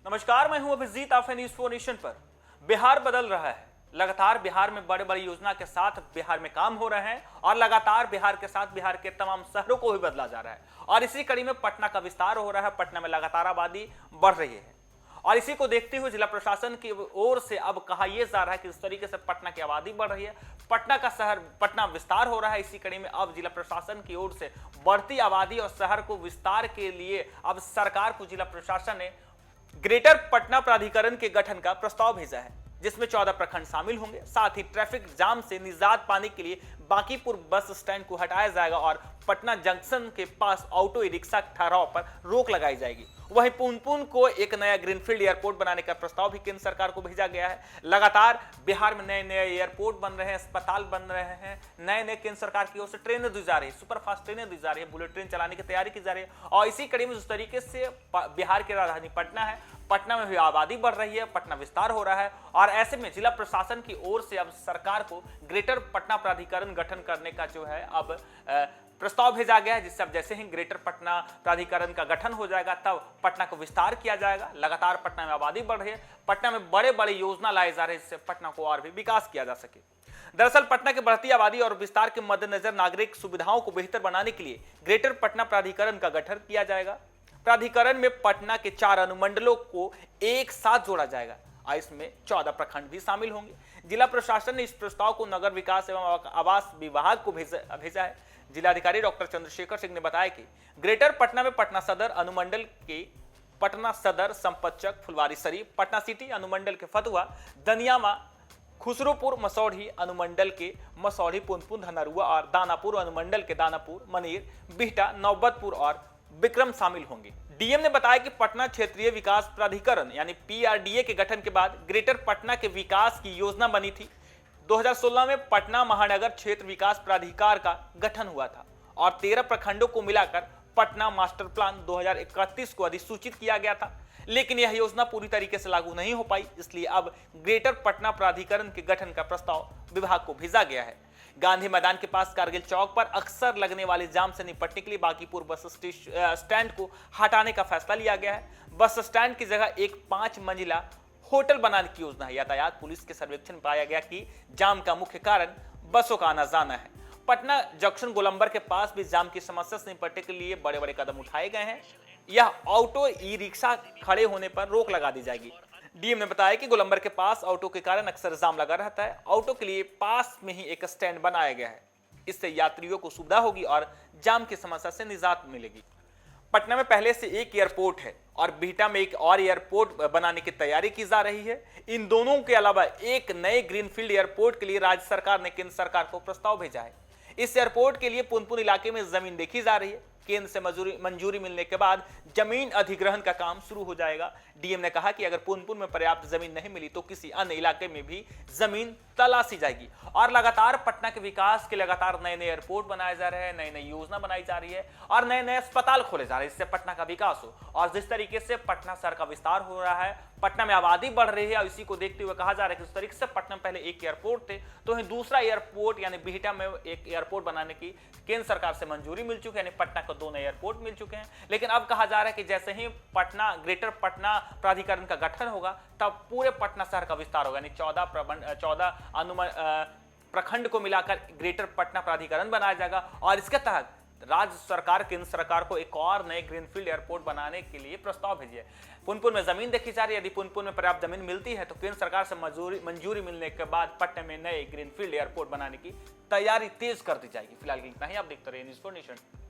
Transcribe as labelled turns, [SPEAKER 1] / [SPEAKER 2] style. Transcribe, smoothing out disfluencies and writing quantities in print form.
[SPEAKER 1] नमस्कार, मैं हूं अभिजीत। आप न्यूज़ 4 नेशन पर। बिहार बदल रहा है। लगातार बिहार में बड़े बड़ी योजना के साथ बिहार में काम हो रहे हैं और लगातार बिहार के साथ बिहार के तमाम शहरों को भी बदला जा रहा है। और इसी कड़ी में पटना का विस्तार हो रहा है। पटना में लगातार आबादी बढ़ रही है और इसी को देखते हुए जिला प्रशासन की ओर से अब कहा यह जा रहा है कि इस तरीके से पटना की आबादी बढ़ रही है, पटना का शहर पटना विस्तार हो रहा है। इसी कड़ी में अब जिला प्रशासन की ओर से बढ़ती आबादी और शहर को विस्तार के लिए अब सरकार को जिला प्रशासन ने ग्रेटर पटना प्राधिकरण के गठन का प्रस्ताव भेजा है, जिसमें 14 प्रखंड शामिल होंगे। साथ ही ट्रैफिक जाम से निजात पाने के लिए बांकीपुर बस स्टैंड को हटाया जाएगा और पटना जंक्शन के पास ऑटो रिक्शा ठहराव पर रोक लगाई जाएगी। वहीं पुनपुन को एक नया ग्रीनफील्ड एयरपोर्ट बनाने का प्रस्ताव भी केंद्र सरकार को भेजा गया है। लगातार बिहार में नए नए एयरपोर्ट बन रहे हैं, अस्पताल बन रहे हैं, नए नए केंद्र सरकार की ओर से ट्रेनें दी जा रही है, सुपरफास्ट ट्रेनें दी जा रही है, बुलेट ट्रेन चलाने की तैयारी की जा रही है। और इसी कड़ी में जिस तरीके से बिहार की राजधानी पटना है, पटना में भी आबादी बढ़ रही है, पटना विस्तार हो रहा है और ऐसे में जिला प्रशासन की ओर से अब सरकार को ग्रेटर पटना प्राधिकरण गठन करने का जो है अब प्रस्ताव भेजा गया है, जिससे अब जैसे ही ग्रेटर पटना प्राधिकरण का गठन हो जाएगा तब पटना को विस्तार किया जाएगा। लगातार पटना में आबादी बढ़ रही है, पटना में बड़े बड़े योजना लाए जा रहे हैं, जिससे पटना को और भी विकास किया जा सके। दरअसल पटना की बढ़ती आबादी और विस्तार के मद्देनजर नागरिक सुविधाओं को बेहतर बनाने के लिए ग्रेटर पटना प्राधिकरण का गठन किया जाएगा। प्राधिकरण में पटना के 4 अनुमंडलों को एक साथ जोड़ा जाएगा और इसमें 14 प्रखंड भी शामिल होंगे। जिला प्रशासन ने इस प्रस्ताव को नगर विकास एवं आवास विभाग को भेजा है। जिलाधिकारी डॉक्टर चंद्रशेखर सिंह ने बताया कि ग्रेटर पटना में पटना सदर अनुमंडल के पटना सदर, संपतचक, फुलवारीशरीफ, पटना सिटी अनुमंडल के फतुहा, दनियामा, खुसरूपुर, मसौढ़ी अनुमंडल के मसौढ़ी, पुनपुन, धनरुआ और दानापुर अनुमंडल के दानापुर, मनेर, बिहटा, नौबतपुर और विक्रम शामिल होंगे। डीएम ने बताया कि पटना क्षेत्रीय विकास प्राधिकरण यानी पीआरडीए के गठन के बाद ग्रेटर पटना के विकास की योजना बनी थी। 2016 में पटना महानगर क्षेत्र विकास प्राधिकार का गठन हुआ था और 13 प्रखंडों को मिलाकर पटना मास्टर प्लान 2031 को अधिसूचित किया गया था, लेकिन यह योजना पूरी तरीके से लागू नहीं हो पाई। इसलिए अब ग्रेटर पटना प्राधिकरण के गठन का प्रस्ताव विभाग को भेजा गया है। गांधी मैदान के पास कारगिल चौक पर अक्सर लगने वाले जाम से निपटने के लिए बांकीपुर बस स्टैंड को हटाने का फैसला लिया गया है। बस स्टैंड की जगह एक 5 मंजिला होटल बनाने की योजना है। यातायात पुलिस के सर्वेक्षण में पाया गया कि जाम का मुख्य कारण बसों का आना जाना है। पटना जंक्शन गोलंबर के पास भी जाम की समस्या से निपटने के लिए बड़े बड़े कदम उठाए गए हैं। यह ऑटो ई रिक्शा खड़े होने पर रोक लगा दी जाएगी। डीएम ने बताया कि गोलंबर के पास ऑटो के कारण अक्सर जाम लगा रहता है। ऑटो के लिए पास में ही एक स्टैंड बनाया गया है। इससे यात्रियों को सुविधा होगी और जाम की समस्या से निजात मिलेगी। पटना में पहले से एक एयरपोर्ट है और बिहटा में एक और एयरपोर्ट बनाने की तैयारी की जा रही है। इन दोनों के अलावा एक नए ग्रीनफील्ड एयरपोर्ट के लिए राज्य सरकार ने केंद्र सरकार को प्रस्ताव भेजा है। इस एयरपोर्ट के लिए पुनपुन इलाके में जमीन देखी जा रही है। केंद्र से मंजूरी मिलने के बाद जमीन अधिग्रहण का काम शुरू हो जाएगा। डीएम ने कहा कि अगर पुनपुन में पर्याप्त जमीन नहीं मिली तो किसी अन्य इलाके में भी जमीन तलाशी जाएगी। और लगातार पटना के विकास के लगातार नए नए एयरपोर्ट बनाए जा रहे हैं, नई नई योजना बनाई जा रही है और नए नए अस्पताल खोले जा रहे हैं, जिससे पटना का विकास हो। और जिस तरीके से पटना शहर का विस्तार हो रहा है, पटना में आबादी बढ़ रही है और इसी को देखते हुए कहा जा रहा है कि इस तरीके से पटना में पहले एक एयरपोर्ट थे तो दूसरा एयरपोर्ट यानी बिहटा में एक एयरपोर्ट बनाने की केंद्र सरकार से मंजूरी मिल चुकी है, यानी पटना को 2 नए एयरपोर्ट मिल चुके हैं। लेकिन अब कहा जा रहा है कि जैसे ही पटना ग्रेटर पटना प्राधिकरण का गठन होगा तब पूरे पटना शहर का विस्तार होगा, यानी 14 प्रखंड को मिलाकर ग्रेटर पटना प्राधिकरण बनाया जाएगा। और इसके तहत राज्य सरकार केंद्र सरकार को एक और नए ग्रीनफील्ड एयरपोर्ट बनाने के लिए प्रस्ताव भेजिए। पुनपुन में जमीन देखी जा रही है। यदि पुनपुन में पर्याप्त जमीन मिलती है तो केंद्र सरकार से मंजूरी मिलने के बाद पटना में नए ग्रीनफील्ड एयरपोर्ट बनाने की तैयारी तेज कर दी जाएगी। फिलहाल इतना ही। आप देखते रहिए न्यूज़ 4 नेशन।